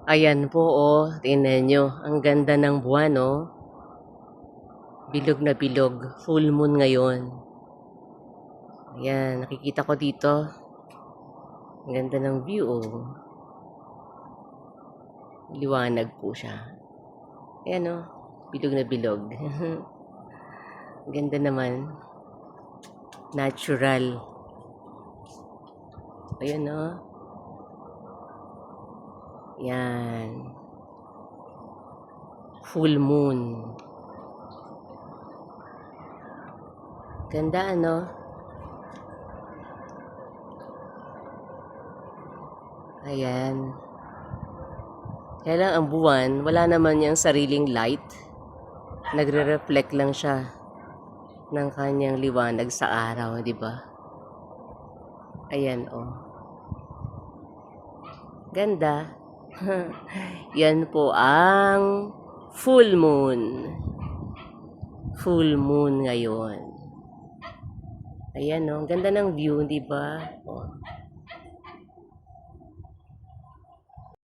Ayan po, oh, tingnan niyo, ang ganda ng buwan, oh. Bilog na bilog, full moon ngayon. Ayan, nakikita ko dito. Ang ganda ng view, oh. Liwanag po siya. Ayan, oh, bilog na bilog. Ganda naman. Natural. Ayan, oh. Yan. Full moon. Ganda, ano? Ayan. Kaya lang ang buwan, wala naman niyang sariling light. Nagre-reflect lang siya ng kanyang liwanag sa araw, di ba? Ayan, oh. Ganda. Yan po ang full moon. Full moon ngayon. Ayan, oh. Ganda ng view, di ba? Oh.